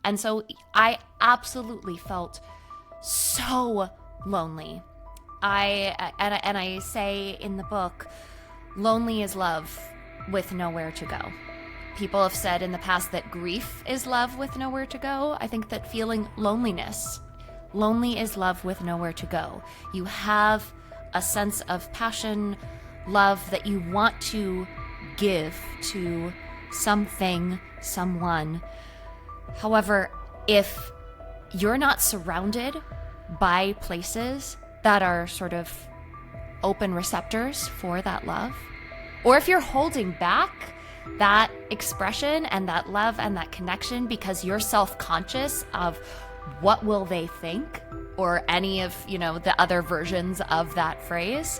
And so I absolutely felt so lonely. I say in the book, lonely is love with nowhere to go. People have said in the past that grief is love with nowhere to go. I think that feeling lonely is love with nowhere to go. You have a sense of passion, love that you want to give to something, someone. However, if you're not surrounded by places that are sort of open receptors for that love, or if you're holding back that expression and that love and that connection because you're self-conscious of what will they think, or any of, the other versions of that phrase,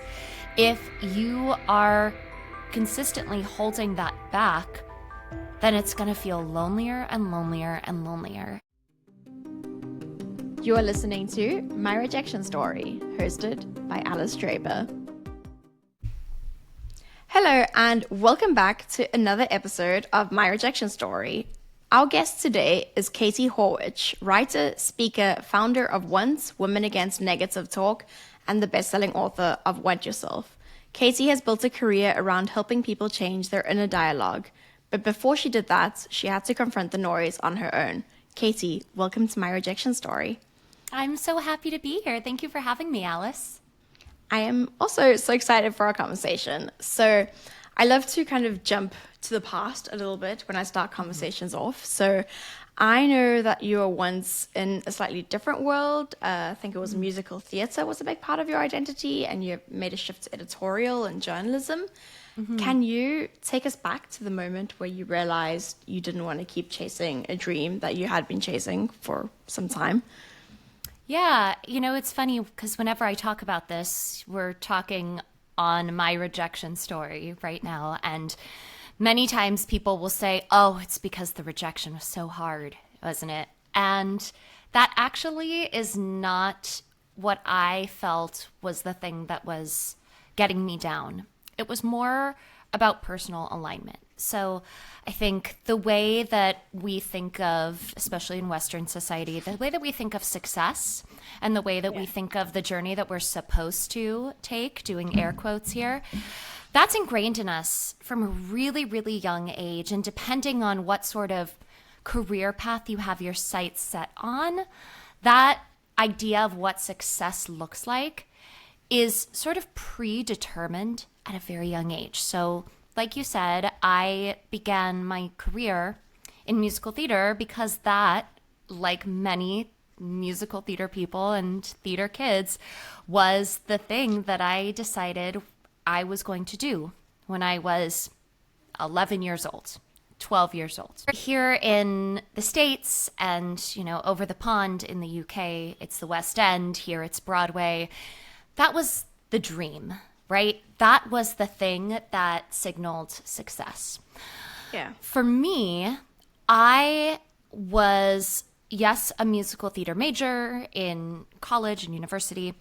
if you are consistently holding that back, then it's going to feel lonelier and lonelier and lonelier. You are listening to My Rejection Story, hosted by Alice Draper. Hello, and welcome back to another episode of My Rejection Story. Our guest today is Katie Horwitch, writer, speaker, founder of Once, Women Against Negative Talk, and the best-selling author of Want Yourself. Katie has built a career around helping people change their inner dialogue. But before she did that, she had to confront the noise on her own. Katie, welcome to My Rejection Story. I'm so happy to be here. Thank you for having me, Alice. I am also so excited for our conversation. So I love to kind of jump to the past a little bit when I start conversations off. So I know that you were once in a slightly different world. I think it was musical theater was a big part of your identity, and you made a shift to editorial and journalism. Can you take us back to the moment where you realized you didn't want to keep chasing a dream that you had been chasing for some time? Yeah, it's funny because whenever I talk about this, we're talking on My Rejection Story right now. And many times people will say, oh, it's because the rejection was so hard, wasn't it? And that actually is not what I felt was the thing that was getting me down. It was more about personal alignment. So I think the way that we think of, especially in Western society, the way that we think of success and the way that we think of the journey that we're supposed to take, doing air quotes here, that's ingrained in us from a really, really young age. And depending on what sort of career path you have your sights set on, that idea of what success looks like is sort of predetermined at a very young age. So like you said, I began my career in musical theater because that, like many musical theater people and theater kids, was the thing that I decided I was going to do when I was 11 years old, 12 years old. Here in the States and, over the pond in the UK, it's the West End. Here it's Broadway. That was the dream, right? That was the thing that signaled success. Yeah. For me, I was, yes, a musical theater major in college and university,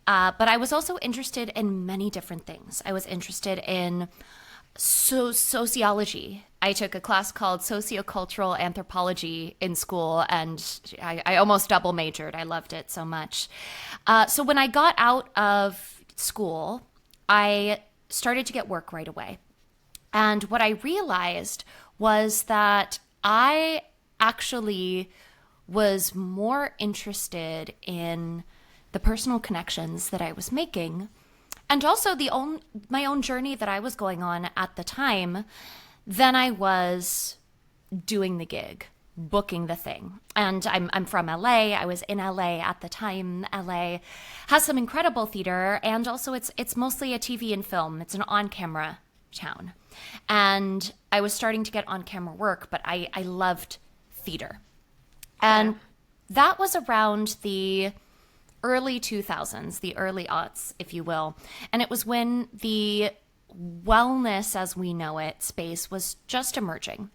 but I was also interested in many different things. I was interested in sociology. I took a class called sociocultural anthropology in school, and I almost double majored. I loved it so much. So when I got out of school, I started to get work right away. And what I realized was that I actually was more interested in the personal connections that I was making, and also my own journey that I was going on at the time, than I was doing the gig, booking the thing. And I'm from LA. I was in LA at the time. LA has some incredible theater, and also it's mostly a TV and film. It's an on-camera town. And I was starting to get on-camera work, but I loved theater. And that was around the early 2000s, the early aughts, if you will. And it was when the wellness as we know it space was just emerging.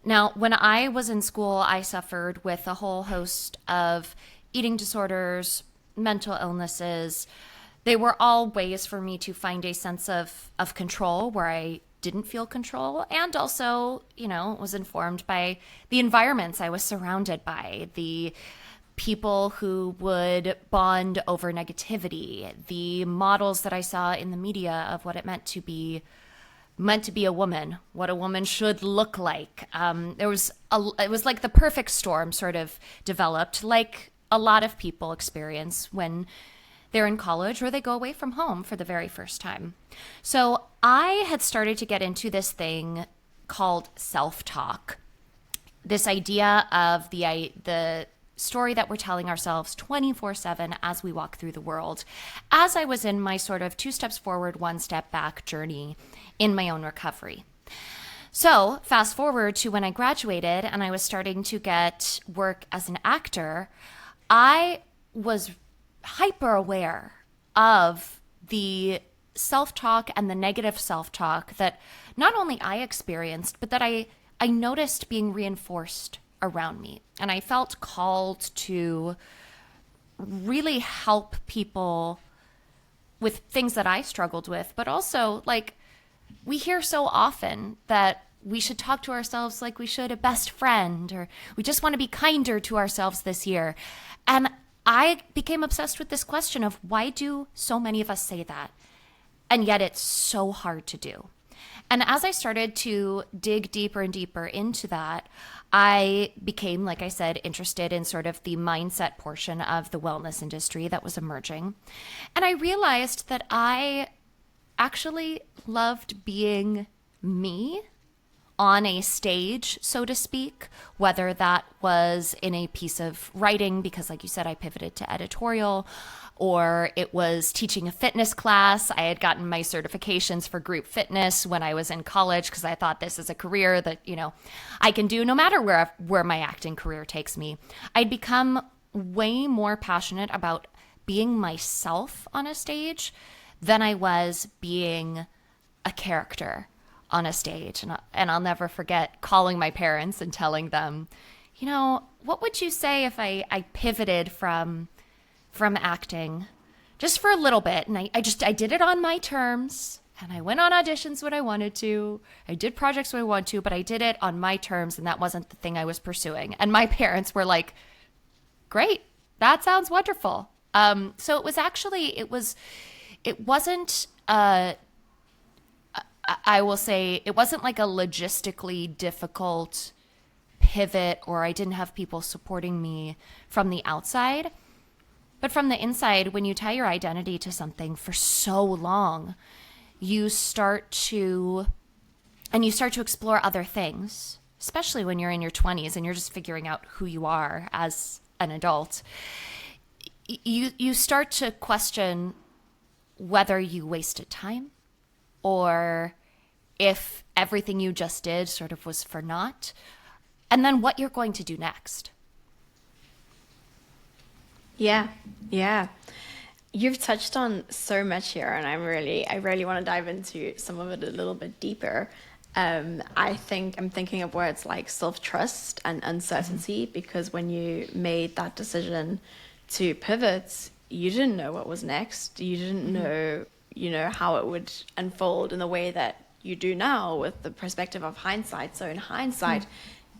Now, when I was in school, I suffered with a whole host of eating disorders, mental illnesses. They were all ways for me to find a sense of control where I didn't feel control, and also, was informed by the environments I was surrounded by, the people who would bond over negativity, the models that I saw in the media of what it meant to be a woman, what a woman should look like. It was like the perfect storm sort of developed, like a lot of people experience when they're in college or they go away from home for the very first time. So I had started to get into this thing called self-talk, this idea of the story that we're telling ourselves 24/7 as we walk through the world, as I was in my sort of 2 steps forward, 1 step back journey in my own recovery. So fast forward to when I graduated and I was starting to get work as an actor, I was hyper aware of the self-talk and the negative self-talk that not only I experienced, but that I noticed being reinforced around me. And I felt called to really help people with things that I struggled with, but also, like, we hear so often that we should talk to ourselves like we should a best friend, or we just want to be kinder to ourselves this year. And I became obsessed with this question of, why do so many of us say that? And yet it's so hard to do. And as I started to dig deeper and deeper into that, I became, like I said, interested in sort of the mindset portion of the wellness industry that was emerging. And I realized that I actually loved being me on a stage, so to speak, whether that was in a piece of writing, because like you said, I pivoted to editorial, or it was teaching a fitness class. I had gotten my certifications for group fitness when I was in college because I thought this is a career that, I can do no matter where my acting career takes me. I'd become way more passionate about being myself on a stage than I was being a character on a stage. And I'll never forget calling my parents and telling them, what would you say if I pivoted from acting just for a little bit? And I did it on my terms, and I went on auditions when I wanted to. I did projects when I wanted to, but I did it on my terms, and that wasn't the thing I was pursuing. And my parents were like, great, that sounds wonderful. So it was actually, it wasn't, I will say, it wasn't like a logistically difficult pivot, or I didn't have people supporting me from the outside. But from the inside, when you tie your identity to something for so long, you start to explore other things, especially when you're in your 20s and you're just figuring out who you are as an adult. You start to question whether you wasted time, or if everything you just did sort of was for naught, and then what you're going to do next. Yeah. You've touched on so much here, and I really want to dive into some of it a little bit deeper. I think I'm thinking of words like self-trust and uncertainty, because when you made that decision to pivot, you didn't know what was next. You didn't know, how it would unfold in the way that you do now with the perspective of hindsight. So in hindsight,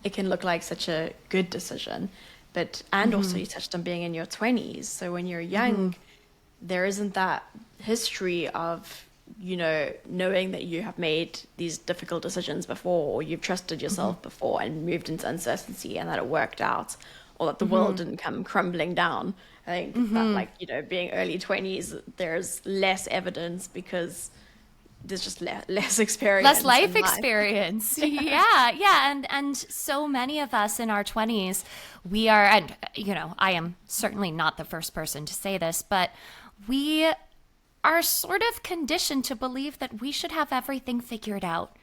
it can look like such a good decision. But, and also you touched on being in your 20s. So when you're young, there isn't that history of, knowing that you have made these difficult decisions before, or you've trusted yourself before and moved into uncertainty and that it worked out, or that the world didn't come crumbling down. I think that, being early 20s, there's less evidence because there's just less experience. Less life experience. Yeah. And so many of us in our 20s, we are, and, I am certainly not the first person to say this, but we are sort of conditioned to believe that we should have everything figured out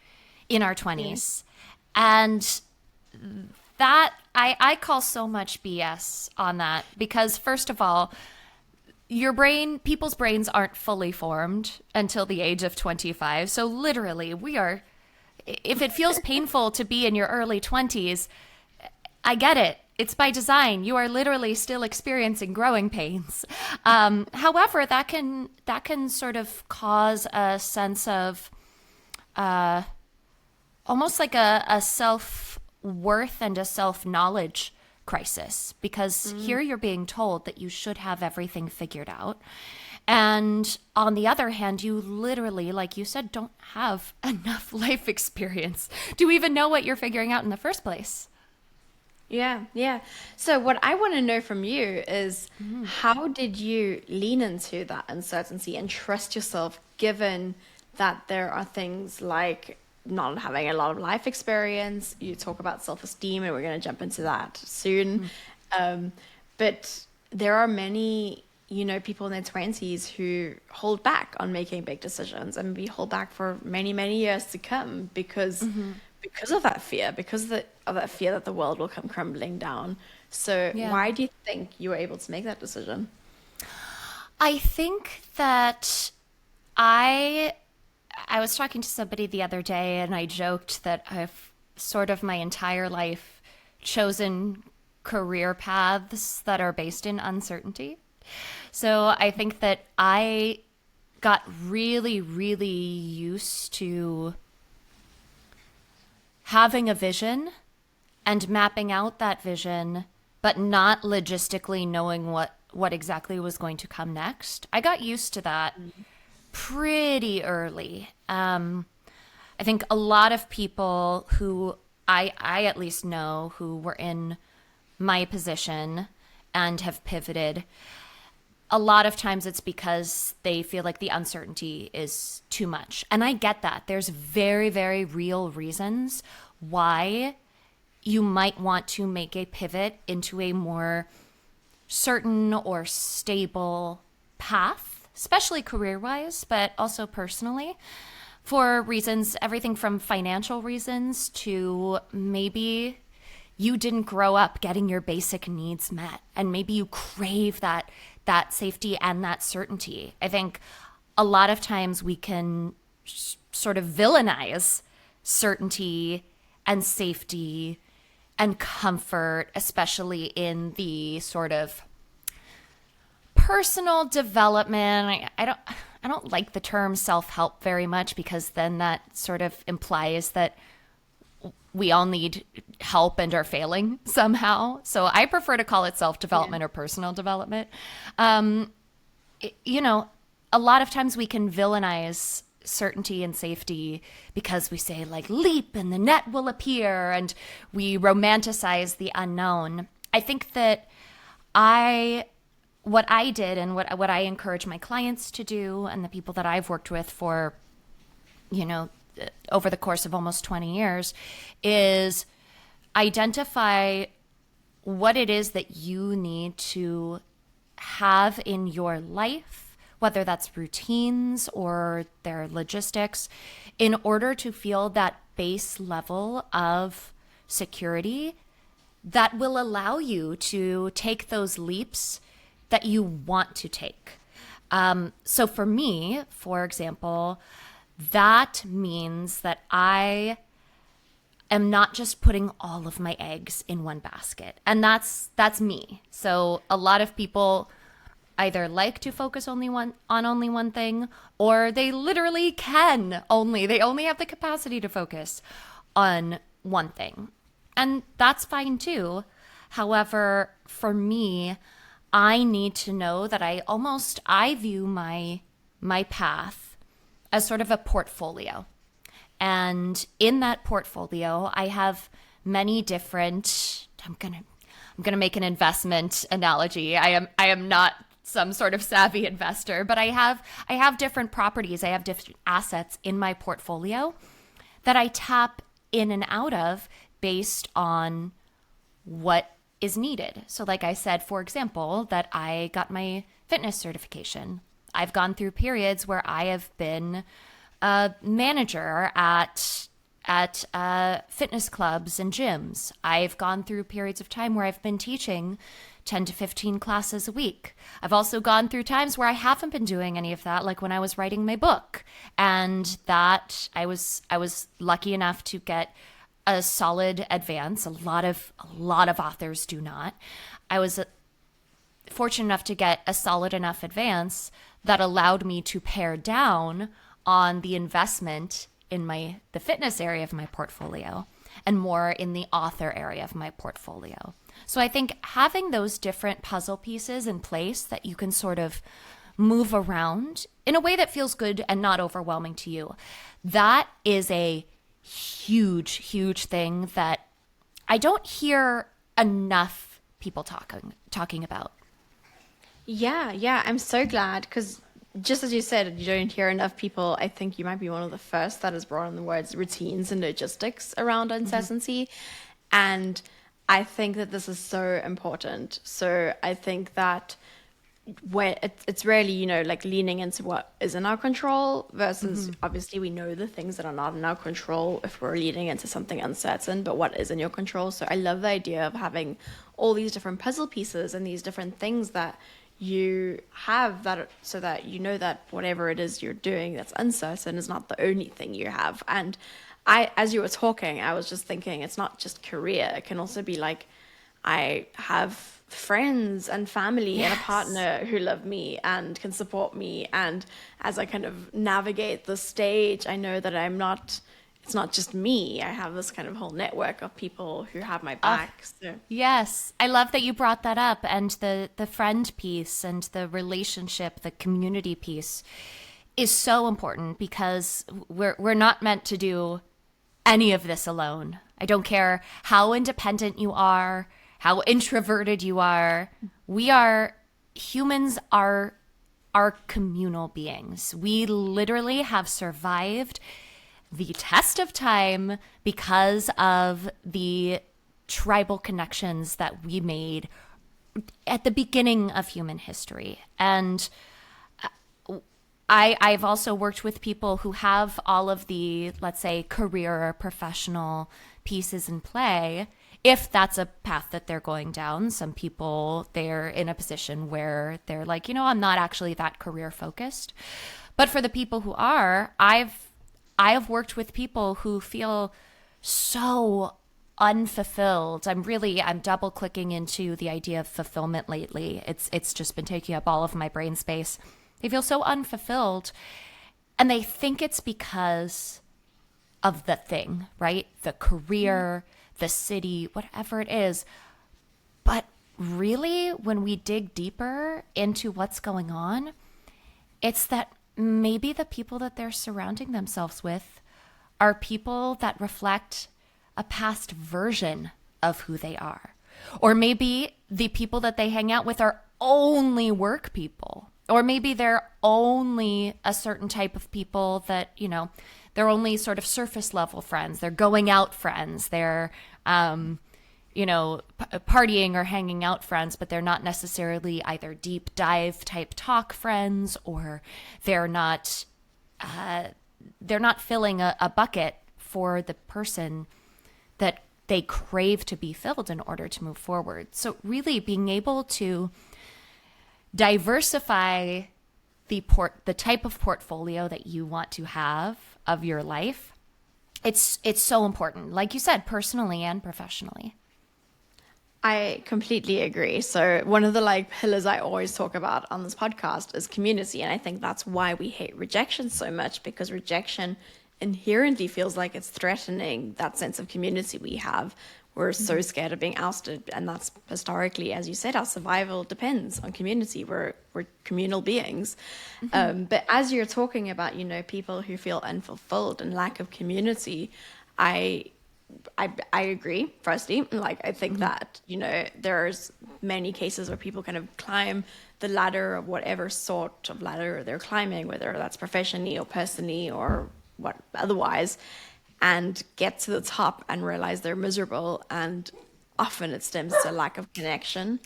in our 20s. And that, I call so much BS on that, because first of all, people's brains aren't fully formed until the age of 25. So literally if it feels painful to be in your early 20s, I get it. It's by design. You are literally still experiencing growing pains. However, that can sort of cause a sense of almost like a self worth and a self knowledge crisis, because here you're being told that you should have everything figured out. And on the other hand, you literally, like you said, don't have enough life experience to even know what you're figuring out in the first place. Yeah, yeah. So what I want to know from you is how did you lean into that uncertainty and trust yourself given that there are things like not having a lot of life experience? You talk about self-esteem, and we're going to jump into that soon. Um, but there are many, people in their 20s who hold back on making big decisions, and we hold back for many, many years to come because of that fear, of that fear that the world will come crumbling down. So Yeah. why do you think you were able to make that decision? I think that I I was talking to somebody the other day and I joked that I've sort of my entire life chosen career paths that are based in uncertainty. So I think that I got really, really used to having a vision and mapping out that vision, but not logistically knowing what exactly was going to come next. I got used to that pretty early. I think a lot of people who I at least know who were in my position and have pivoted, a lot of times it's because they feel like the uncertainty is too much. And I get that. There's very, very real reasons why you might want to make a pivot into a more certain or stable path, especially career wise, but also personally, for reasons, everything from financial reasons to maybe you didn't grow up getting your basic needs met and maybe you crave that safety and that certainty. I think a lot of times we can sort of villainize certainty and safety and comfort, especially in the sort of personal development. I don't like the term self-help very much because then that sort of implies that we all need help and are failing somehow. So I prefer to call it self-development or personal development. You know, a lot of times we can villainize certainty and safety because we say like leap and the net will appear and we romanticize the unknown. I think that what I did and what I encourage my clients to do and the people that I've worked with for, over the course of almost 20 years is identify what it is that you need to have in your life, whether that's routines or their logistics, in order to feel that base level of security that will allow you to take those leaps that you want to take. So for me, for example, that means that I am not just putting all of my eggs in one basket. And that's me. So a lot of people either like to focus only one thing, or they literally they only have the capacity to focus on one thing. And that's fine too. However, for me, I need to know that I view my path as sort of a portfolio. And in that portfolio, I have many different, I'm going to make an investment analogy. I am not some sort of savvy investor, but I have different properties, I have different assets in my portfolio that I tap in and out of based on what is needed. So like I said, for example, that I got my fitness certification. I've gone through periods where I have been a manager at fitness clubs and gyms. I've gone through periods of time where I've been teaching 10 to 15 classes a week. I've also gone through times where I haven't been doing any of that, like when I was writing my book. And that I was lucky enough to get a solid advance. A lot of authors do not. I was fortunate enough to get a solid enough advance that allowed me to pare down on the investment in the fitness area of my portfolio and more in the author area of my portfolio. So I think having those different puzzle pieces in place that you can sort of move around in a way that feels good and not overwhelming to you, that is a huge, huge thing that I don't hear enough people talking about. Yeah, I'm so glad because just as you said, you don't hear enough people. I think you might be one of the first that has brought in the words routines and logistics around uncertainty. And I think that this is so important. So I think that where it's really, like leaning into what is in our control versus obviously we know the things that are not in our control if we're leaning into something uncertain, but what is in your control. So I love the idea of having all these different puzzle pieces and these different things that you have that so that you know that whatever it is you're doing that's uncertain is not the only thing you have. And as you were talking, I was just thinking it's not just career. It can also be like I have friends and family and a partner who love me and can support me. And as I kind of navigate the stage, I know that it's not just me. I have this kind of whole network of people who have my back. So. Yes, I love that you brought that up, and the friend piece and the relationship, the community piece is so important because we're not meant to do any of this alone. I don't care how independent you are, how introverted you are. Humans are communal beings. We literally have survived the test of time because of the tribal connections that we made at the beginning of human history. And I've also worked with people who have all of the, let's say, career or professional pieces in play, if that's a path that they're going down. Some people, they're in a position where they're like, I'm not actually that career focused. But for the people who are, I have worked with people who feel so unfulfilled. I'm double clicking into the idea of fulfillment lately. It's just been taking up all of my brain space. They feel so unfulfilled, and they think it's because of the thing, right? The career, the city, whatever it is. But really, when we dig deeper into what's going on, it's that maybe the people that they're surrounding themselves with are people that reflect a past version of who they are. Or maybe the people that they hang out with are only work people. Or maybe they're only a certain type of people that, they're only sort of surface level friends. They're going out friends. They're, partying or hanging out friends, but they're not necessarily either deep dive type talk friends, or they're not filling a bucket for the person that they crave to be filled in order to move forward. So really being able to diversify the type of portfolio that you want to have of your life, it's so important, like you said, personally and professionally. I completely agree. So one of the pillars I always talk about on this podcast is community. And I think that's why we hate rejection so much, because rejection inherently feels like it's threatening that sense of community we have. We're so scared of being ousted. And that's historically, as you said, our survival depends on community. We're communal beings. But as you're talking about, people who feel unfulfilled and lack of community, I agree, firstly. I think that, there's many cases where people kind of climb the ladder of whatever sort of ladder they're climbing, whether that's professionally or personally or what otherwise, and get to the top and realize they're miserable. And often it stems to lack of connection.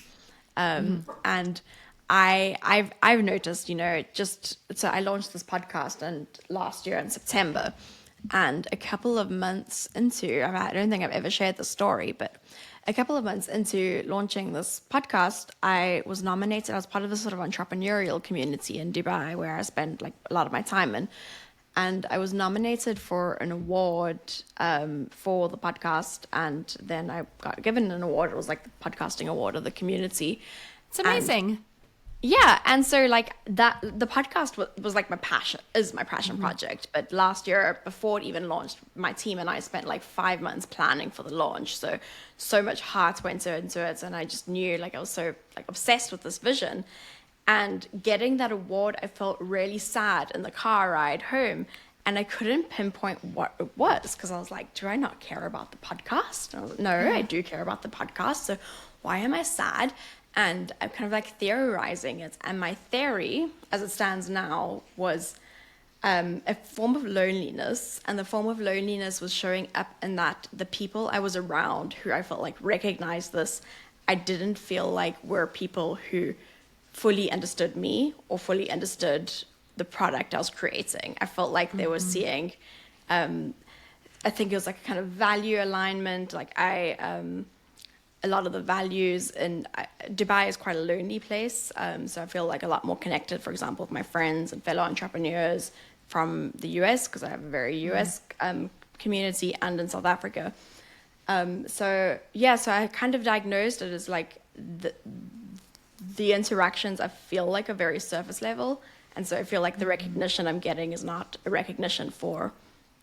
And I've noticed, so I launched this podcast and last year in September, and a couple of months into, I don't think I've ever shared the story, but a couple of months into launching this podcast, I was nominated. I was part of this sort of entrepreneurial community in Dubai where I spend a lot of my time in. And I was nominated for an award for the podcast. And then I got given an award. It was like the podcasting award of the community. It's amazing. Yeah, and so like that, the podcast was like my passion Mm-hmm. project. But last year, before it even launched, my team and I spent like 5 months planning for the launch. So much heart went into it, and I just knew like I was so like obsessed with this vision. And getting that award, I felt really sad in the car ride home. And I couldn't pinpoint what it was because I was like, do I not care about the podcast? And I was like, no, I Yeah. do care about the podcast. So why am I sad? And I'm kind of like theorizing it. And my theory, as it stands now, was a form of loneliness. And the form of loneliness was showing up in that the people I was around who I felt like recognized this, I didn't feel like were people who fully understood me or fully understood the product I was creating. I felt like they were Mm-hmm. seeing, I think it was like a kind of value alignment. A lot of the values in Dubai is quite a lonely place. So I feel like a lot more connected, for example, with my friends and fellow entrepreneurs from the US, because I have a very US community, and in South Africa. So yeah, so I kind of diagnosed it as like the interactions I feel like are very surface level. And so I feel like the recognition I'm getting is not a recognition for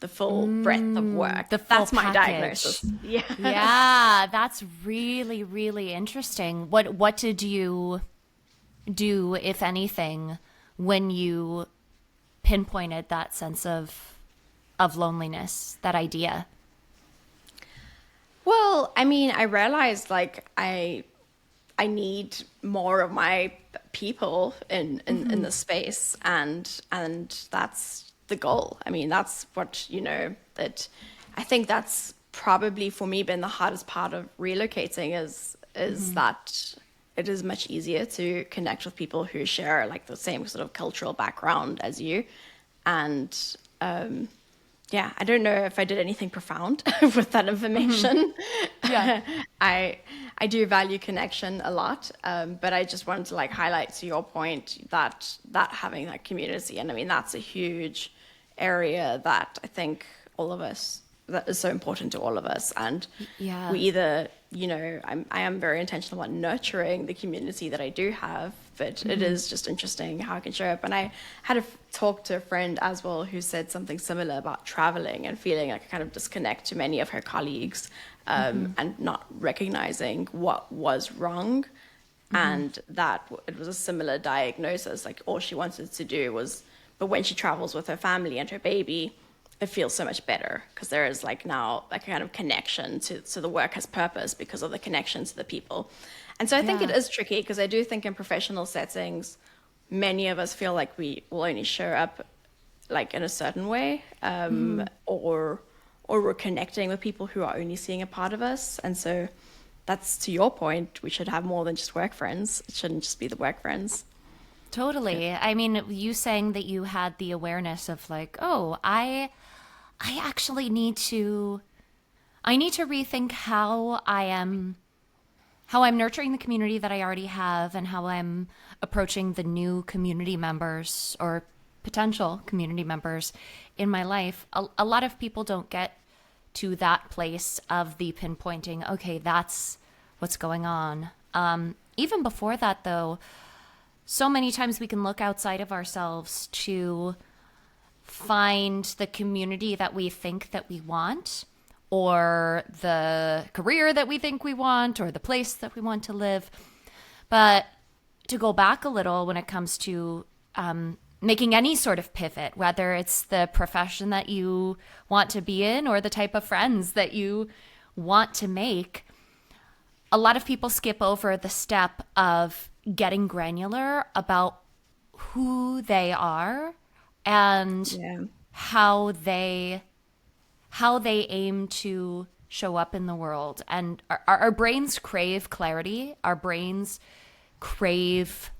the full breadth of work. The full That's my package. diagnosis. Yeah. Yeah, that's really, really interesting. What did you do, if anything, when you pinpointed that sense of loneliness, that idea? Well, I mean, I realized like I need more of my people in the space, and that's the goal. I mean, that's what, that I think that's probably for me been the hardest part of relocating is that it is much easier to connect with people who share like the same sort of cultural background as you. And yeah, I don't know if I did anything profound with that information. Yeah. I I do value connection a lot, but I just wanted to like highlight to your point that having that community, and I mean that's a huge area that I think all of us that is so important to all of us, and Yeah. we either I am very intentional about nurturing the community that I do have, but it is just interesting how I can show up. And I had a talk to a friend as well who said something similar about traveling and feeling like a kind of disconnect to many of her colleagues, and not recognizing what was wrong, and that it was a similar diagnosis. Like all she wanted to do was, but when she travels with her family and her baby, it feels so much better because there is like now like a kind of connection to, so the work has purpose because of the connection to the people. And so I think it Yeah. is tricky because I do think in professional settings many of us feel like we will only show up like in a certain way, or we're connecting with people who are only seeing a part of us. And so that's, to your point, we should have more than just work friends. It shouldn't just be the work friends. Totally. I mean, you saying that you had the awareness of like, oh, I actually I need to rethink how I'm nurturing the community that I already have and how I'm approaching the new community members or potential community members in my life. A lot of people don't get to that place of the pinpointing, okay, that's what's going on. Even before that, though, so many times we can look outside of ourselves to find the community that we think that we want, or the career that we think we want, or the place that we want to live. But to go back a little when it comes to making any sort of pivot, whether it's the profession that you want to be in or the type of friends that you want to make, a lot of people skip over the step of getting granular about who they are and Yeah. how they aim to show up in the world. And our brains crave clarity. Our brains crave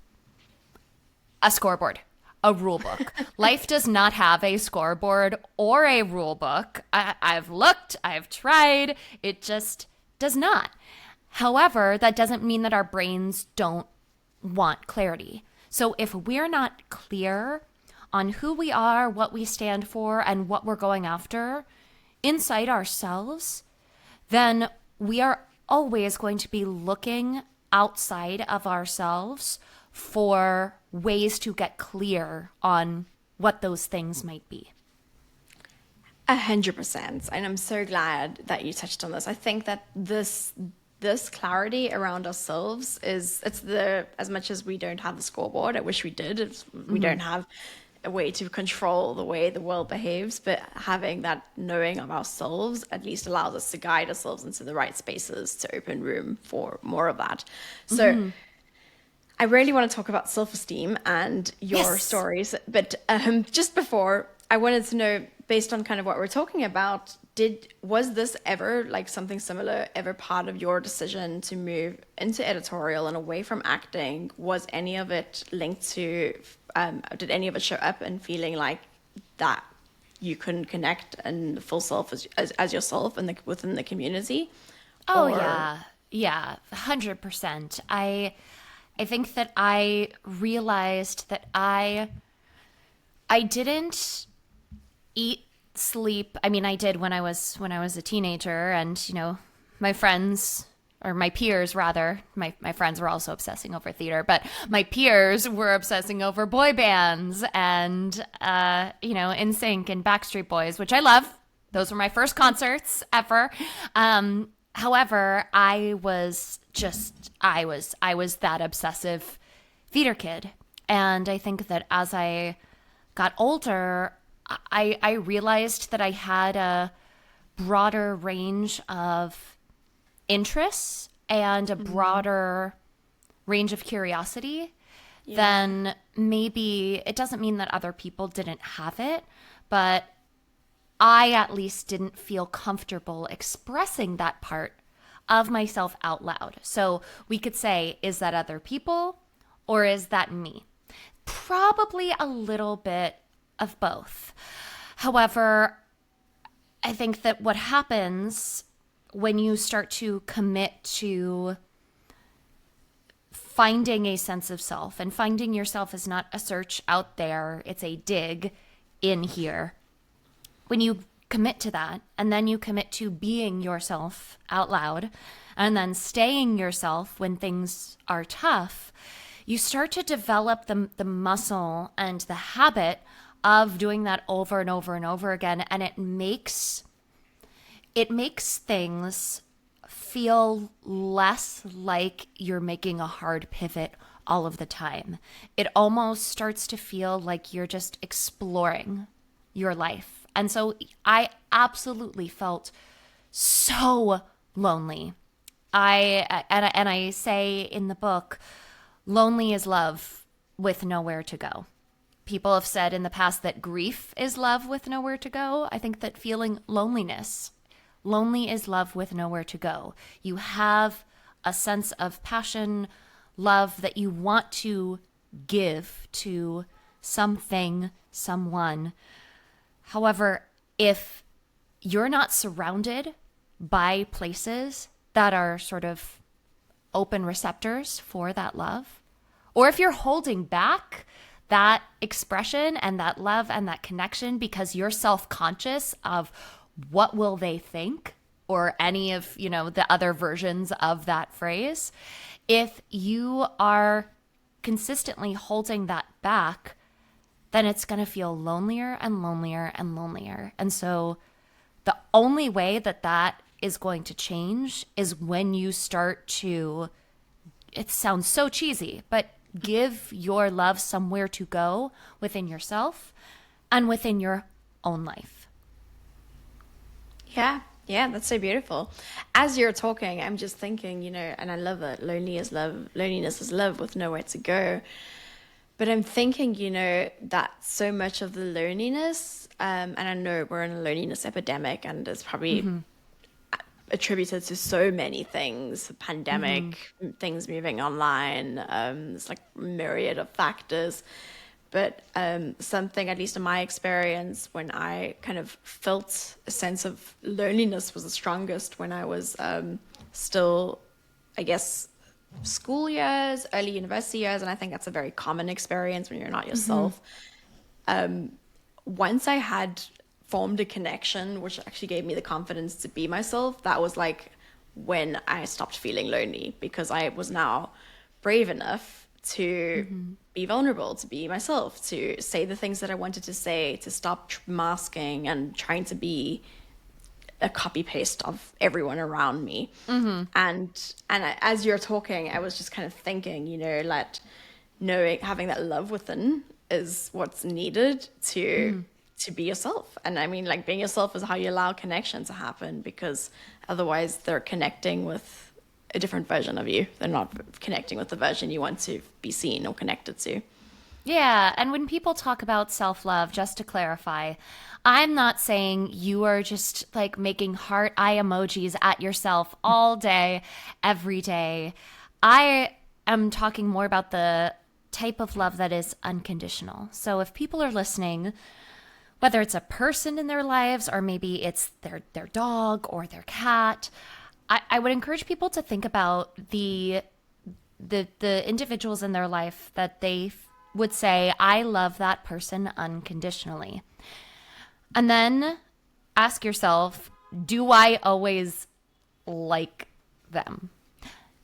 a scoreboard, a rule book. Life does not have a scoreboard or a rule book. I've looked, I've tried, it just does not. However, that doesn't mean that our brains don't want clarity. So if we're not clear on who we are, what we stand for, and what we're going after inside ourselves, then we are always going to be looking outside of ourselves for ways to get clear on what those things might be? 100%. And I'm so glad that you touched on this. I think that this clarity around ourselves is it's the as much as we don't have the scoreboard, I wish we did. We don't have a way to control the way the world behaves, but having that knowing of ourselves at least allows us to guide ourselves into the right spaces to open room for more of that. So I really want to talk about self-esteem and your Yes. stories, but just before, I wanted to know, based on kind of what we're talking about, was this ever like something similar, ever part of your decision to move into editorial and away from acting? Was any of it linked to, did any of it show up in feeling like that you couldn't connect and full self as yourself and within the community? Oh Or yeah, 100%. I think that I realized that I didn't eat, sleep. I mean, I did when I was a teenager, and my friends, or my peers rather, my friends were also obsessing over theater, but my peers were obsessing over boy bands and NSYNC and Backstreet Boys, which I love. Those were my first concerts ever. However, I was that obsessive theater kid. And I think that as I got older, I realized that I had a broader range of interests and a broader range of curiosity than maybe, it doesn't mean that other people didn't have it, but I at least didn't feel comfortable expressing that part of myself out loud. So we could say, is that other people or is that me? Probably a little bit of both. However, I think that what happens when you start to commit to finding a sense of self, and finding yourself is not a search out there, it's a dig in here. When you commit to that, and then you commit to being yourself out loud, and then staying yourself when things are tough, you start to develop the muscle and the habit of doing that over and over and over again. And it makes things feel less like you're making a hard pivot all of the time. It almost starts to feel like you're just exploring your life. And so I absolutely felt so lonely. I say in the book, lonely is love with nowhere to go. People have said in the past that grief is love with nowhere to go. I think that feeling lonely is love with nowhere to go. You have a sense of passion, love that you want to give to something, someone. However, if you're not surrounded by places that are sort of open receptors for that love, or if you're holding back that expression and that love and that connection because you're self-conscious of what will they think, or any of, the other versions of that phrase, if you are consistently holding that back, then it's going to feel lonelier and lonelier and lonelier. And so the only way that is going to change is when you start to, it sounds so cheesy, but give your love somewhere to go within yourself and within your own life. Yeah, that's so beautiful. As you're talking, I'm just thinking, and I love it. Loneliness is love with nowhere to go. But I'm thinking, that so much of the loneliness, and I know we're in a loneliness epidemic, and it's probably attributed to so many things, pandemic, things moving online, it's like a myriad of factors. But something, at least in my experience, when I kind of felt a sense of loneliness was the strongest when I was still, I guess, school years, early university years. And I think that's a very common experience when you're not yourself. Once I had formed a connection, which actually gave me the confidence to be myself, that was like when I stopped feeling lonely, because I was now brave enough to be vulnerable, to be myself, to say the things that I wanted to say, to stop masking and trying to be a copy paste of everyone around me. As you're talking, I was just kind of thinking, like knowing, having that love within is what's needed to be yourself. And I mean, like, being yourself is how you allow connection to happen, because otherwise they're connecting with a different version of you. They're not connecting with the version you want to be seen or connected to. Yeah, and when people talk about self-love, just to clarify, I'm not saying you are just like making heart eye emojis at yourself all day, every day. I am talking more about the type of love that is unconditional. So if people are listening, whether it's a person in their lives or maybe it's their dog or their cat, I would encourage people to think about the individuals in their life that they would say, I love that person unconditionally. And then ask yourself, do I always like them?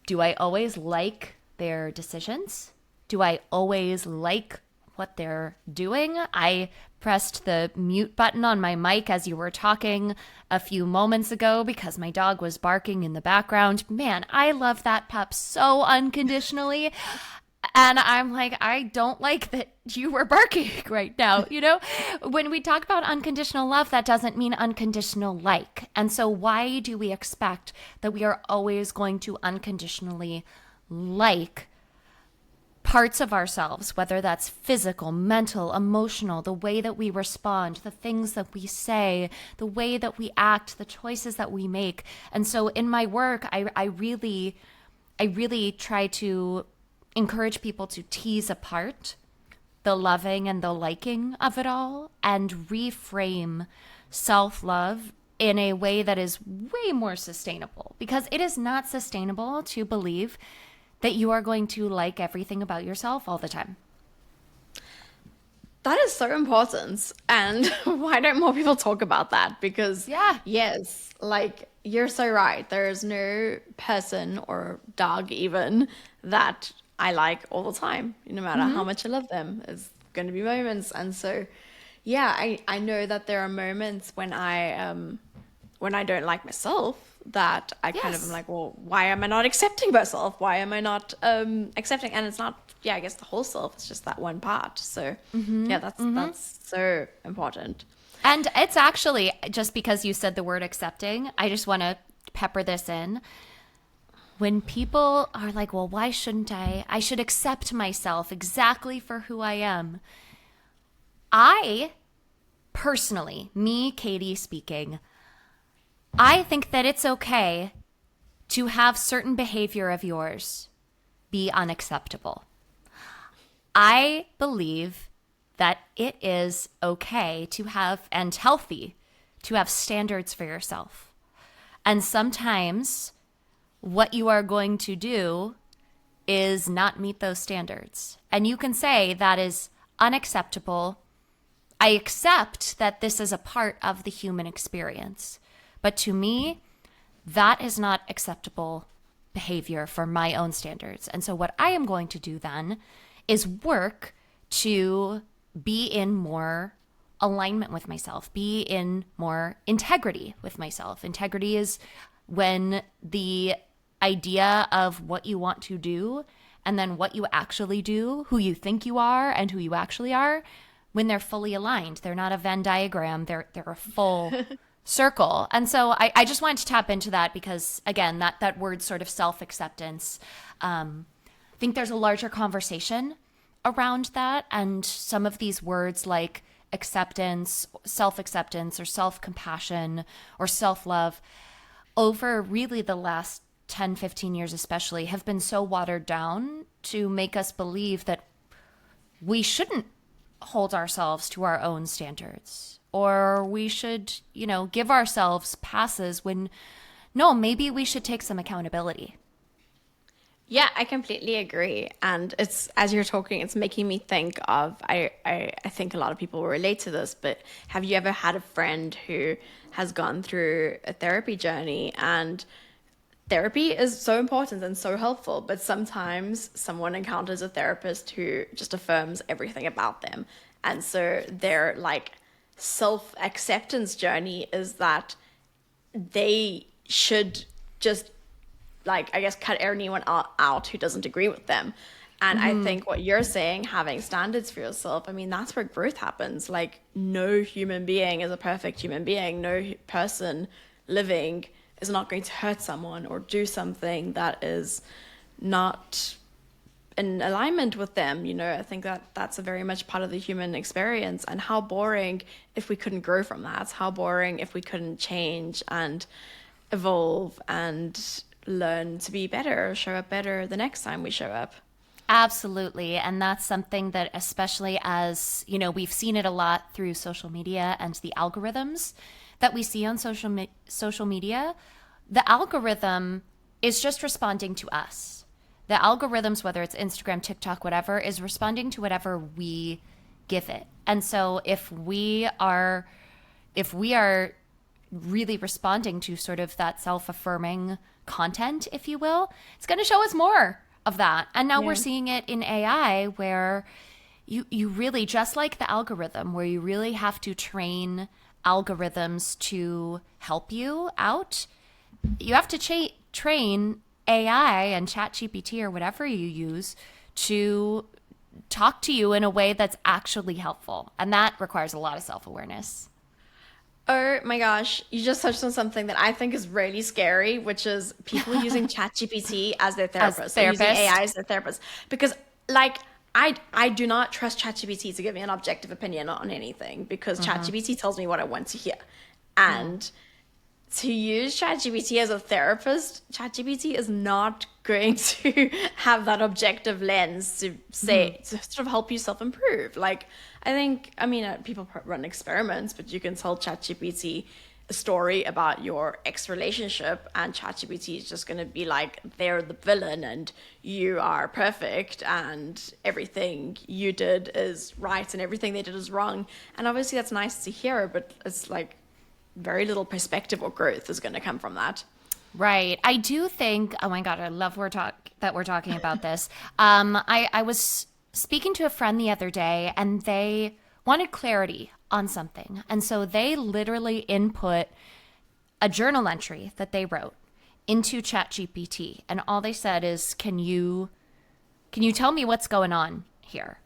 Do I always like their decisions? Do I always like what they're doing? I pressed the mute button on my mic as you were talking a few moments ago because my dog was barking in the background. Man, I love that pup so unconditionally. And I'm like, I don't like that you were barking right now. When we talk about unconditional love, that doesn't mean unconditional like. And so why do we expect that we are always going to unconditionally like parts of ourselves, whether that's physical, mental, emotional, the way that we respond, the things that we say, the way that we act, the choices that we make? And so in my work, I really try to encourage people to tease apart the loving and the liking of it all and reframe self-love in a way that is way more sustainable, because it is not sustainable to believe that you are going to like everything about yourself all the time. That is so important. And why don't more people talk about that? Because, Yeah. yes, like, you're so right. There is no person or dog even that I like all the time, no matter how much I love them. There's going to be moments. And so, yeah, I know that there are moments when I don't like myself, that I kind of am like, well, why am I not accepting myself? Why am I not accepting? And it's not, I guess the whole self, it's just that one part. So yeah, that's so important. And it's actually, just because you said the word accepting, I just want to pepper this in. When people are like, well, why shouldn't I? I should accept myself exactly for who I am. I personally, me, Katie speaking, I think that it's okay to have certain behavior of yours be unacceptable. I believe that it is okay to have, and healthy, to have standards for yourself. And sometimes what you are going to do is not meet those standards. And you can say that is unacceptable. I accept that this is a part of the human experience. But to me, that is not acceptable behavior for my own standards. And so what I am going to do then is work to be in more alignment with myself, be in more integrity with myself. Integrity is when the idea of what you want to do and then what you actually do, who you think you are and who you actually are, when they're fully aligned. They're not a Venn diagram, they're a full circle. And so I just wanted to tap into that because, again, that word sort of self-acceptance, I think there's a larger conversation around that. And some of these words like acceptance, self-acceptance, or self-compassion, or self-love, over really the last 10, 15 years especially, have been so watered down to make us believe that we shouldn't hold ourselves to our own standards, or we should, give ourselves passes when, no, maybe we should take some accountability. Yeah, I completely agree. And it's, as you're talking, it's making me think of, I think a lot of people will relate to this, but have you ever had a friend who has gone through a therapy journey and therapy is so important and so helpful, but sometimes someone encounters a therapist who just affirms everything about them. And so their like self-acceptance journey is that they should just like I guess cut anyone out who doesn't agree with them. And I Hmm. think what you're saying, having standards for yourself, I mean, that's where growth happens. Like, no human being is a perfect human being. No person living is not going to hurt someone or do something that is not in alignment with them. I think that that's a very much part of the human experience. And how boring if we couldn't grow from that. How boring if we couldn't change and evolve and learn to be better, show up better the next time we show up. Absolutely. And that's something that, especially as, we've seen it a lot through social media and the algorithms that we see on social media. The algorithm is just responding to us. The algorithms, whether it's Instagram, TikTok, whatever, is responding to whatever we give it. And so if we are really responding to sort of that self-affirming content, if you will, it's going to show us more of that. And now we're Yeah. seeing it in AI where you really, just like the algorithm, where you really have to train algorithms to help you out. You have to train AI and ChatGPT or whatever you use to talk to you in a way that's actually helpful. And that requires a lot of self-awareness. Oh my gosh, you just touched on something that I think is really scary, which is people using ChatGPT as their As therapist or using therapist. AI as their therapist. Because like I do not trust ChatGPT to give me an objective opinion on anything because Mm-hmm. ChatGPT tells me what I want to hear. And to use ChatGPT as a therapist, ChatGPT is not going to have that objective lens to Mm-hmm. say to sort of help you self improve. Like I think, I mean, people run experiments, but you can tell ChatGPT a story about your ex relationship, and ChatGPT is just going to be like they're the villain and you are perfect, and everything you did is right and everything they did is wrong. And obviously, that's nice to hear, but it's like very little perspective or growth is going to come from that. Right. I do think, oh my God, I love that we're talking about this. I was speaking to a friend the other day and they wanted clarity on something. And so they literally input a journal entry that they wrote into ChatGPT. And all they said is, can you tell me what's going on here?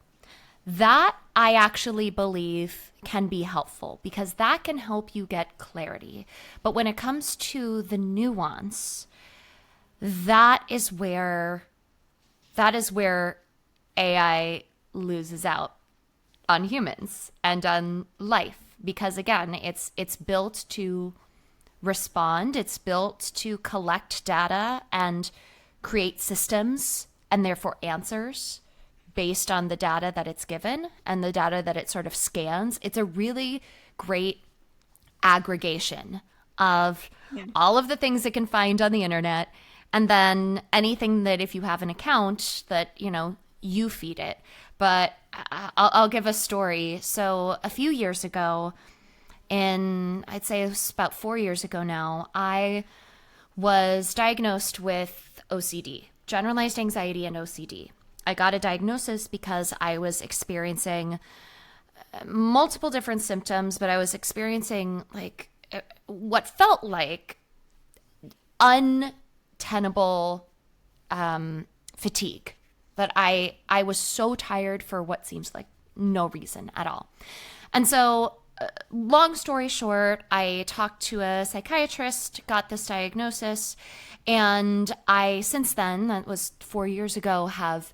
That I actually believe can be helpful because that can help you get clarity. But when it comes to the nuance, that is where that is where AI loses out on humans and on life because again, it's built to respond, it's built to collect data and create systems and therefore answers based on the data that it's given and the data that it sort of scans. It's a really great aggregation of Yeah. all of the things it can find on the internet and then anything that if you have an account that, you feed it. But I'll give a story. So a few years ago, I'd say it was about 4 years ago now, I was diagnosed with OCD, generalized anxiety and OCD. I got a diagnosis because I was experiencing multiple different symptoms, but I was experiencing like what felt like untenable fatigue. That I was so tired for what seems like no reason at all. And so, long story short, I talked to a psychiatrist, got this diagnosis, and I, since then, that was 4 years ago, have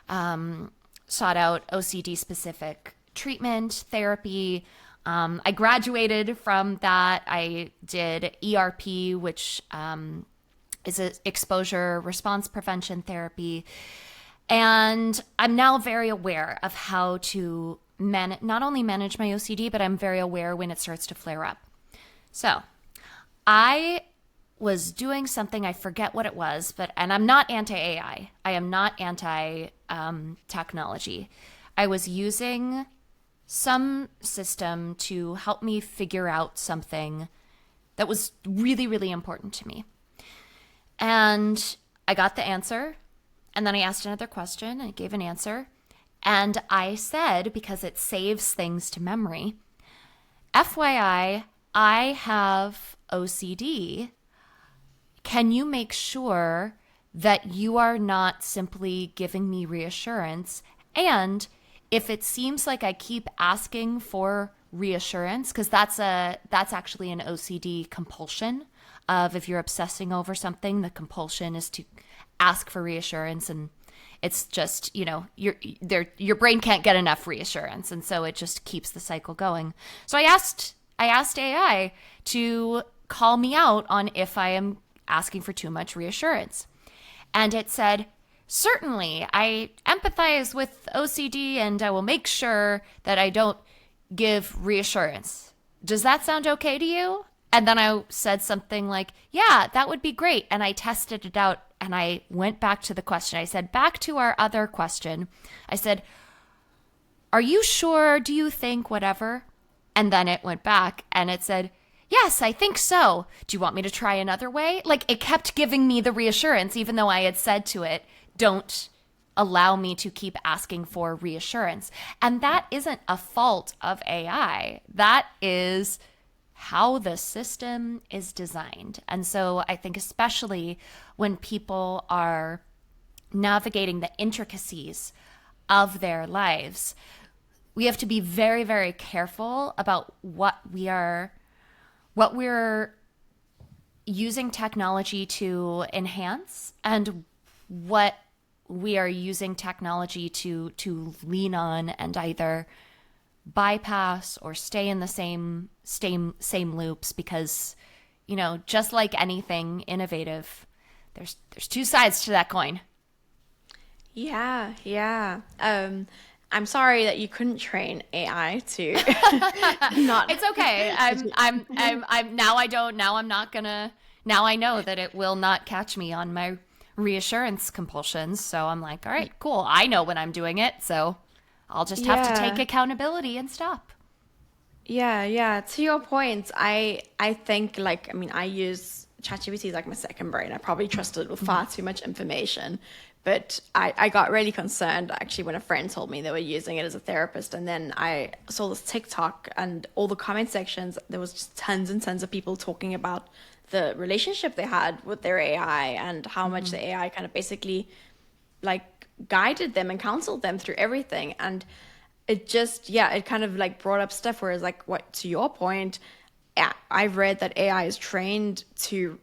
sought out OCD specific treatment, therapy. I graduated from that. I did ERP, which is an exposure response prevention therapy. And I'm now very aware of how to not only manage my OCD, but I'm very aware when it starts to flare up. So I was doing something, I forget what it was, and I'm not anti AI. I am not anti technology. I was using some system to help me figure out something that was really, really important to me. And I got the answer. And then I asked another question and it gave an answer. And I said, because it saves things to memory, FYI, I have OCD. Can you make sure that you are not simply giving me reassurance? And if it seems like I keep asking for reassurance, because that's actually an OCD compulsion of if you're obsessing over something, the compulsion is to ask for reassurance, and it's just, your brain can't get enough reassurance, and so it just keeps the cycle going. So I asked AI to call me out on if I am asking for too much reassurance. And it said, certainly, I empathize with OCD and I will make sure that I don't give reassurance. Does that sound okay to you? And then I said something like, yeah, that would be great. And I tested it out and I went back to the question. I said, back to our other question. I said, are you sure? Do you think whatever? And then it went back and it said, yes, I think so. Do you want me to try another way? Like, it kept giving me the reassurance, even though I had said to it, don't allow me to keep asking for reassurance. And that isn't a fault of AI. That is how the system is designed. And so I think especially when people are navigating the intricacies of their lives, we have to be very, very careful about what we're using technology to enhance and what we are using technology to lean on and either bypass or stay in the same loops, because just like anything innovative, there's two sides to that coin. Yeah. I'm sorry that you couldn't train AI to not. It's okay. I'm now I don't now I'm not gonna now I know that it will not catch me on my reassurance compulsions. So I'm like, all right, cool. I know when I'm doing it, so I'll just have to take accountability and stop. Yeah. To your point, I think I use ChatGPT as like my second brain. I probably trusted it with far too much information. But I got really concerned actually when a friend told me they were using it as a therapist. And then I saw this TikTok and all the comment sections, there was just tons and tons of people talking about the relationship they had with their AI and how much the AI kind of basically like guided them and counseled them through everything. And it just, it kind of like brought up stuff where it's like, what, to your point, I've read that AI is trained to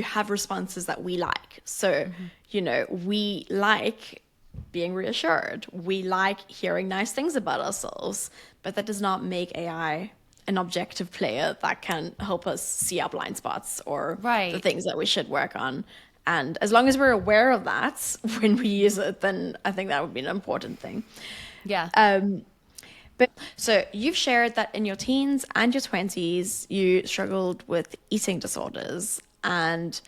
have responses that we like. So, we like being reassured. We like hearing nice things about ourselves, but that does not make AI an objective player that can help us see our blind spots or the things that we should work on. And as long as we're aware of that when we use it, then I think that would be an important thing. Yeah. But so you've shared that in your teens and your 20s, you struggled with eating disorders. And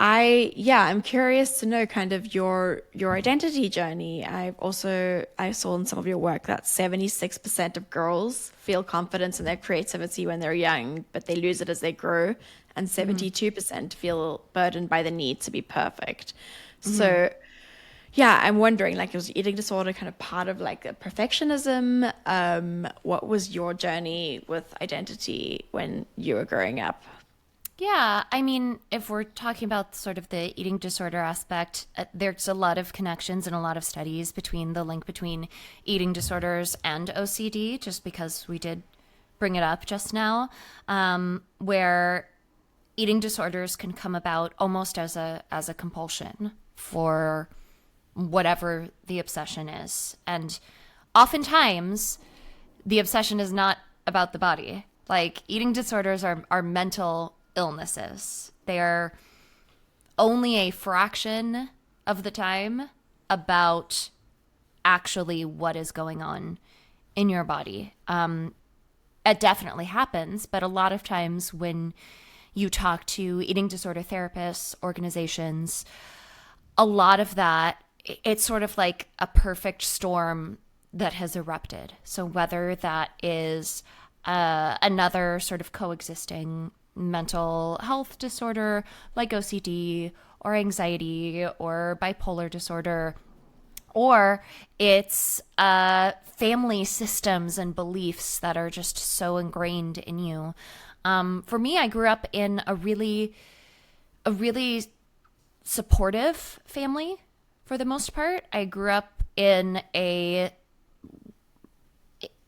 I'm curious to know kind of your identity journey. I saw in some of your work that 76% of girls feel confidence in their creativity when they're young, but they lose it as they grow. And 72% feel burdened by the need to be perfect. So I'm wondering, like, was eating disorder kind of part of like the perfectionism? What was your journey with identity when you were growing up? Yeah, I mean, if we're talking about sort of the eating disorder aspect, there's a lot of connections and a lot of studies between the link between eating disorders and OCD, just because we did bring it up just now, where eating disorders can come about almost as a compulsion for whatever the obsession is. And oftentimes, the obsession is not about the body. Like, eating disorders are mental illnesses. They are only a fraction of the time about actually what is going on in your body. It definitely happens, but a lot of times when you talk to eating disorder therapists, organizations, a lot of that, it's sort of like a perfect storm that has erupted. So whether that is another sort of coexisting mental health disorder like OCD or anxiety or bipolar disorder, or it's family systems and beliefs that are just so ingrained in you. For me, I grew up in a really supportive family for the most part. I grew up in an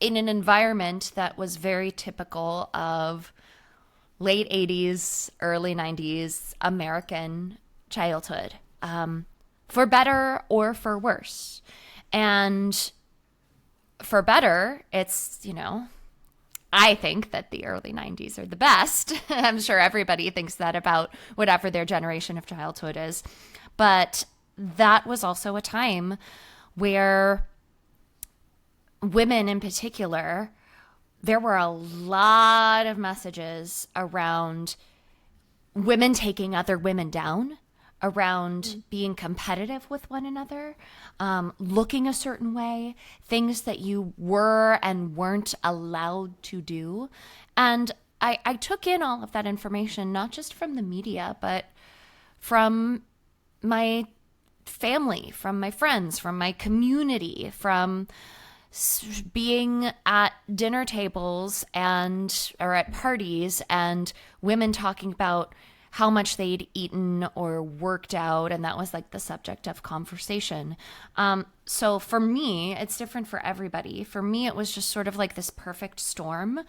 environment that was very typical of late 80s, early 90s American childhood, for better or for worse. And for better, it's, I think that the early 90s are the best. I'm sure everybody thinks that about whatever their generation of childhood is. But that was also a time where women in particular, there were a lot of messages around women taking other women down, around being competitive with one another, looking a certain way, things that you were and weren't allowed to do. And I took in all of that information, not just from the media, but from my family, from my friends, from my community, from being at dinner tables or at parties and women talking about how much they'd eaten or worked out, and that was like the subject of conversation. So for me, it's different for everybody. For me, it was just sort of like this perfect storm.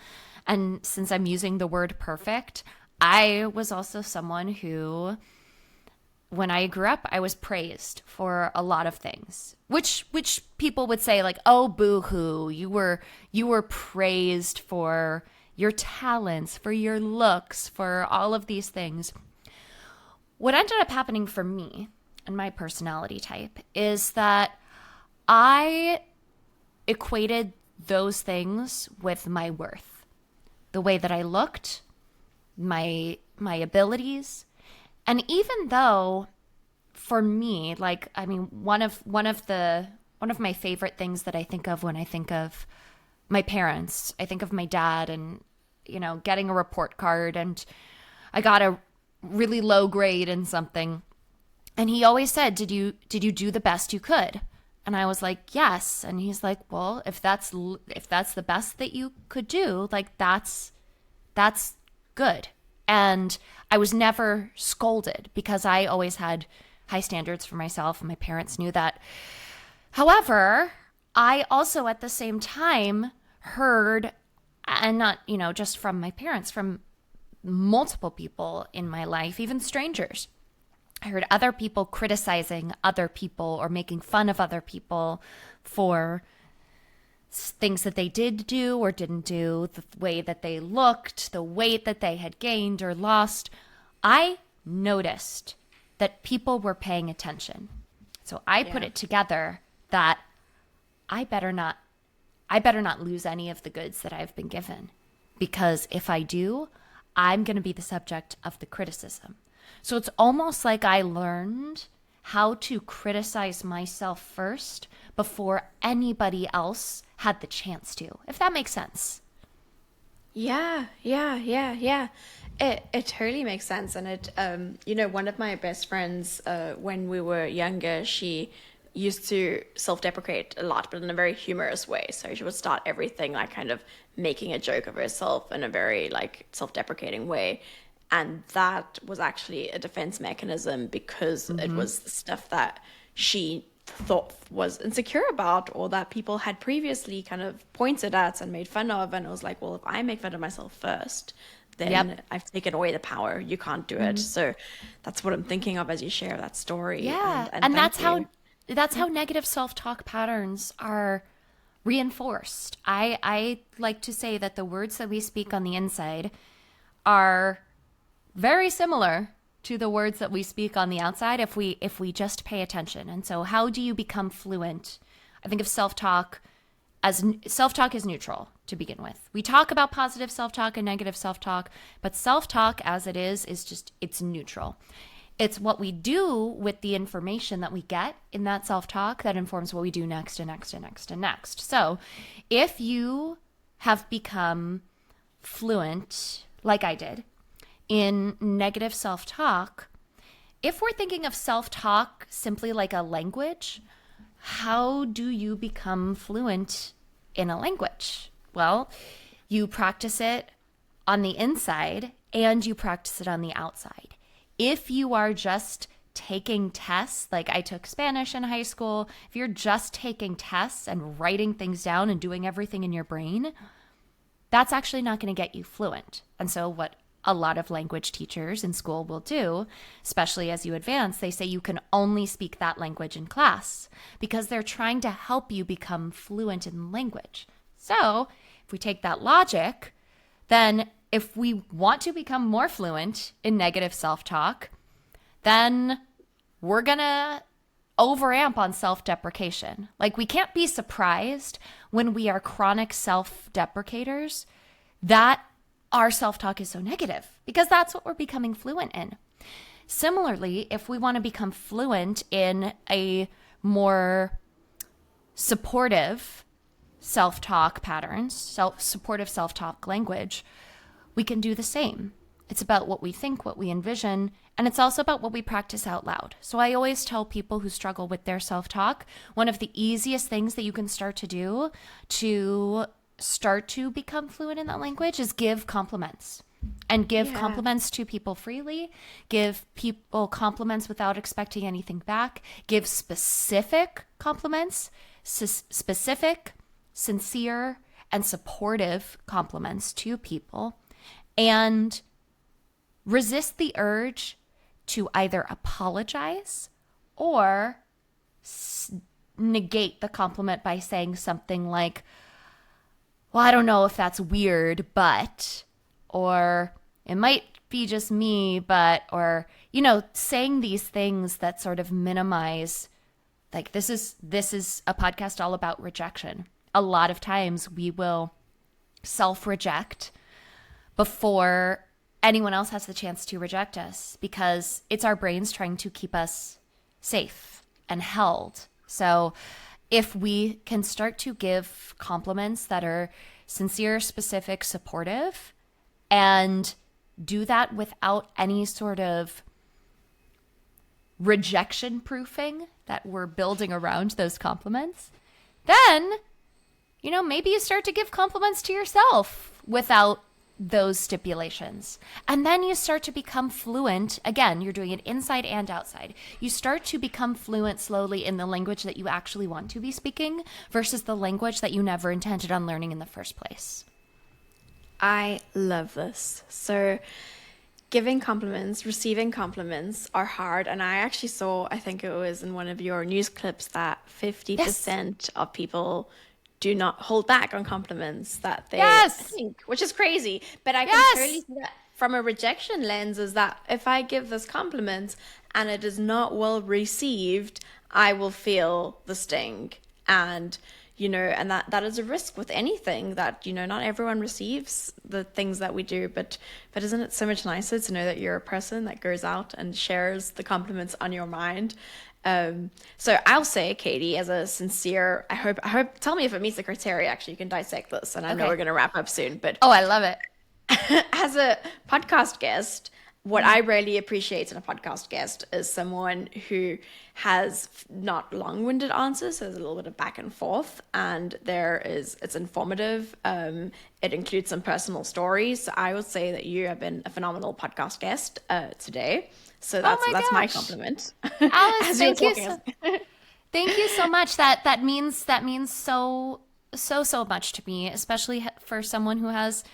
And since I'm using the word perfect, I was also someone who, when I grew up, I was praised for a lot of things, which people would say like, oh, boo-hoo, you were praised for your talents, for your looks, for all of these things. What ended up happening for me and my personality type is that I equated those things with my worth, the way that I looked, my abilities. And even though for me, like, I mean, one of my favorite things that I think of when I think of my parents, I think of my dad and, getting a report card, and I got a really low grade in something. And he always said, did you do the best you could? And I was like, yes. And he's like, well, if that's the best that you could do, like that's good. And I was never scolded because I always had high standards for myself, and my parents knew that. However, I also at the same time heard, and not, just from my parents, from multiple people in my life, even strangers. I heard other people criticizing other people or making fun of other people for things that they did do or didn't do, the way that they looked, the weight that they had gained or lost. I noticed that people were paying attention. So I put it together that I better not lose any of the goods that I've been given, because if I do, I'm going to be the subject of the criticism. So it's almost like I learned how to criticize myself first before anybody else had the chance to, if that makes sense. Yeah. It totally makes sense. And one of my best friends, when we were younger, she used to self-deprecate a lot, but in a very humorous way. So she would start everything like kind of making a joke of herself in a very like self-deprecating way. And that was actually a defense mechanism because it was the stuff that she thought was insecure about, or that people had previously kind of pointed at and made fun of. And it was like, well, if I make fun of myself first, then I've taken away the power. You can't do it. So that's what I'm thinking of as you share that story. Yeah. And that's how negative self-talk patterns are reinforced. I like to say that the words that we speak on the inside are very similar to the words that we speak on the outside if we just pay attention. And so how do you become fluent? I think of self-talk is neutral to begin with. We talk about positive self-talk and negative self-talk, but self-talk as it is just, it's neutral. It's what we do with the information that we get in that self-talk that informs what we do next and next and next and next. So if you have become fluent, like I did, in negative self-talk, if we're thinking of self-talk simply like a language, how do you become fluent in a language? Well, you practice it on the inside and you practice it on the outside. If you are just taking tests, like I took Spanish in high school, if you're just taking tests and writing things down and doing everything in your brain, that's actually not going to get you fluent. And so what a lot of language teachers in school will do, especially as you advance, they say you can only speak that language in class because they're trying to help you become fluent in language. So if we take that logic, then if we want to become more fluent in negative self-talk, then we're going to overamp on self-deprecation. Like, we can't be surprised when we are chronic self-deprecators that our self-talk is so negative, because that's what we're becoming fluent in. Similarly, if we want to become fluent in a more supportive self-talk patterns, supportive self-talk language, we can do the same. It's about what we think, what we envision, and it's also about what we practice out loud. So I always tell people who struggle with their self-talk, one of the easiest things that you can start to do to start to become fluent in that language is give compliments. And give compliments to people freely, give people compliments without expecting anything back, give specific compliments, specific, sincere, and supportive compliments to people, and resist the urge to either apologize or negate the compliment by saying something like, well, I don't know if that's weird, but, or it might be just me, but, or, saying these things that sort of minimize, like, this is a podcast all about rejection. A lot of times we will self-reject before anyone else has the chance to reject us because it's our brains trying to keep us safe and held. So if we can start to give compliments that are sincere, specific, supportive, and do that without any sort of rejection proofing that we're building around those compliments, then, maybe you start to give compliments to yourself without those stipulations. And then you start to become fluent. Again, you're doing it inside and outside. You start to become fluent slowly in the language that you actually want to be speaking versus the language that you never intended on learning in the first place. I love this. So giving compliments, receiving compliments are hard. And I actually saw, I think it was in one of your news clips, that 50% of people do not hold back on compliments that they think, which is crazy. But I can totally see that from a rejection lens, is that if I give this compliment and it is not well received, I will feel the sting. And, and that is a risk with anything that, not everyone receives the things that we do. But isn't it so much nicer to know that you're a person that goes out and shares the compliments on your mind? So I'll say, Katie, as a sincere, I hope, tell me if it meets the criteria. Actually, you can dissect this, and I know we're going to wrap up soon, but I love it. As a podcast guest, what I really appreciate in a podcast guest is someone who has not long-winded answers, so there's a little bit of back and forth, and it's informative. It includes some personal stories. So I would say that you have been a phenomenal podcast guest today. So that's my compliment. Alice, thank you so much. That means so much to me, especially for someone who has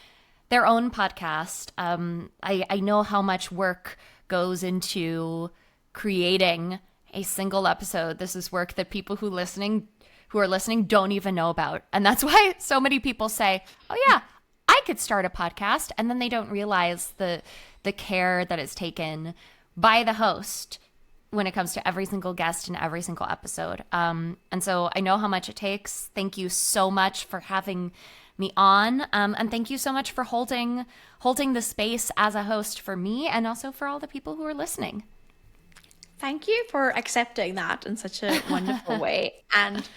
their own podcast. I know how much work goes into creating a single episode. This is work that people who are listening don't even know about. And that's why so many people say, oh yeah, I could start a podcast. And then they don't realize the care that is taken by the host when it comes to every single guest in every single episode. And so I know how much it takes. Thank you so much for having me on. And thank you so much for holding the space as a host for me and also for all the people who are listening. Thank you for accepting that in such a wonderful way. And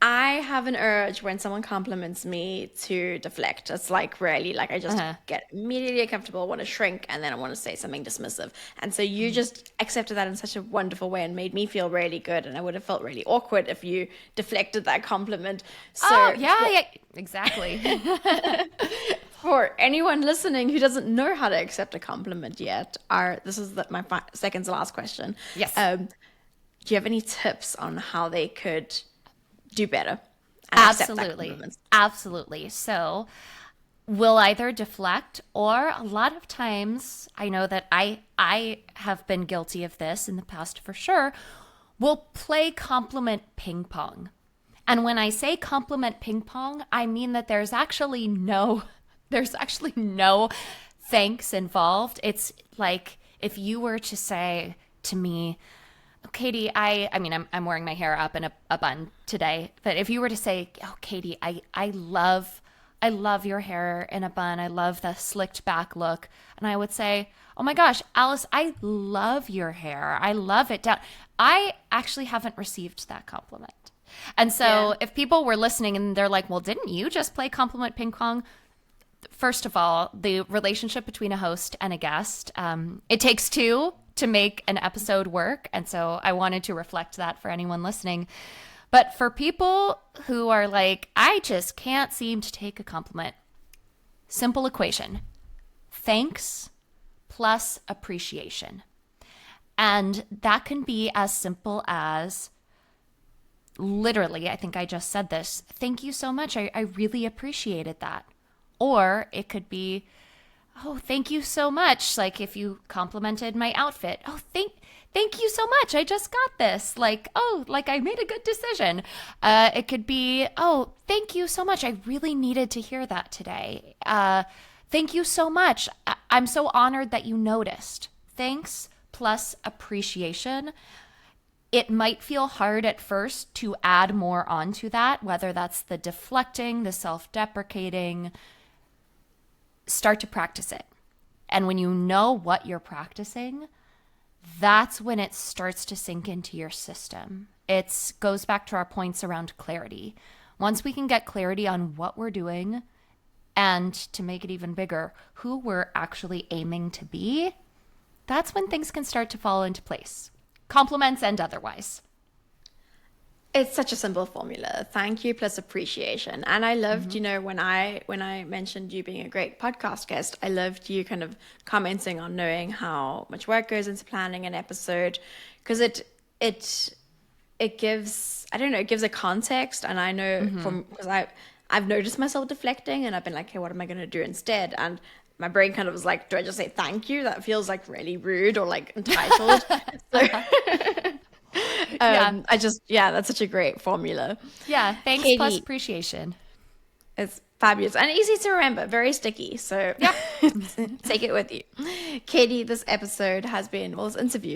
I have an urge when someone compliments me to deflect. It's like really like I just Uh-huh. get immediately uncomfortable, want to shrink, and then I want to say something dismissive. And so you just accepted that in such a wonderful way and made me feel really good. And I would have felt really awkward if you deflected that compliment. Oh, So yeah, yeah, exactly. for anyone listening who doesn't know how to accept a compliment yet, this is my second to last question. Yes. Do you have any tips on how they could do better and accept that Absolutely. compliment? Absolutely. So we'll either deflect, or a lot of times, I know that I have been guilty of this in the past for sure, we'll play compliment ping pong. And when I say compliment ping pong, I mean that there's actually no thanks involved. It's like if you were to say to me, Katie, I mean, I'm wearing my hair up in a bun today, but if you were to say, oh, Katie, I love your hair in a bun. I love the slicked back look. And I would say, oh my gosh, Alice, I love your hair. I love it down. I actually haven't received that compliment. And so if people were listening and they're like, well, didn't you just play compliment ping pong? First of all, the relationship between a host and a guest, it takes two to make an episode work. And so I wanted to reflect that for anyone listening. But for people who are like, I just can't seem to take a compliment, simple equation: thanks plus appreciation. And that can be as simple as, literally, I think I just said this, thank you so much. I really appreciated that. Or it could be, oh, thank you so much. Like if you complimented my outfit. Oh, thank you so much. I just got this. Like, oh, like I made a good decision. It could be, oh, thank you so much. I really needed to hear that today. Thank you so much. I'm so honored that you noticed. Thanks plus appreciation. It might feel hard at first to add more onto that, whether that's the deflecting, the self-deprecating. Start to practice it. And when you know what you're practicing, that's when it starts to sink into your system. It goes back to our points around clarity. Once we can get clarity on what we're doing, and to make it even bigger, who we're actually aiming to be, that's when things can start to fall into place. Compliments and otherwise. It's such a simple formula. Thank you plus appreciation. And I loved, when I mentioned you being a great podcast guest, I loved you kind of commenting on knowing how much work goes into planning an episode, because it gives, I don't know, it gives a context. And I know because I've noticed myself deflecting, and I've been like, hey, what am I going to do instead? And my brain kind of was like, do I just say thank you? That feels like really rude or like entitled. So that's such a great formula. Yeah, thanks Katie, plus appreciation. it's fabulous and easy to remember, very sticky. So Yeah. take it with you. Katie, this interview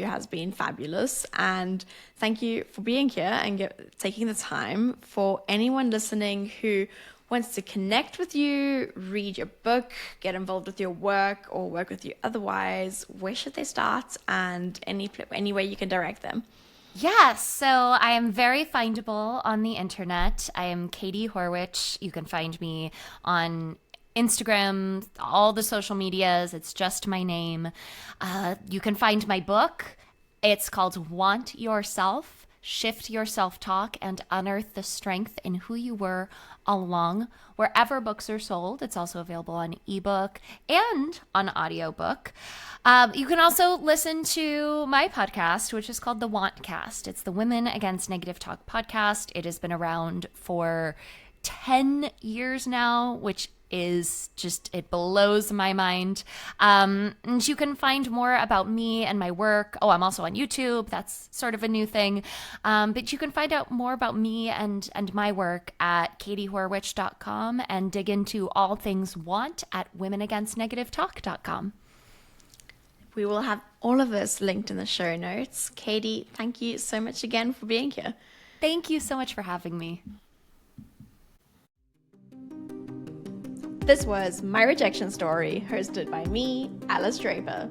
has been fabulous. And thank you for being here and taking the time. For anyone listening who wants to connect with you, read your book, get involved with your work, or work with you otherwise, where should they start? And any way you can direct them? Yes, so I am very findable on the internet. I am Katie Horwitch. You can find me on Instagram, all the social medias. It's just my name. You can find my book. It's called Want Yourself, Shift Your Self-Talk, and Unearth the Strength in Who You Were All Along. Wherever books are sold, it's also available on ebook and on audiobook. You can also listen to my podcast, which is called The Wantcast. It's the Women Against Negative Talk podcast. It has been around for 10 years now, which is just, it blows my mind. And you can find more about me and my work. Oh, I'm also on YouTube. That's sort of a new thing. But you can find out more about me and my work at katiehorwitch.com and dig into all things want at womenagainstnegativetalk.com. We will have all of this linked in the show notes. Katie, thank you so much again for being here. Thank you so much for having me. This was My Rejection Story, hosted by me, Alice Draper.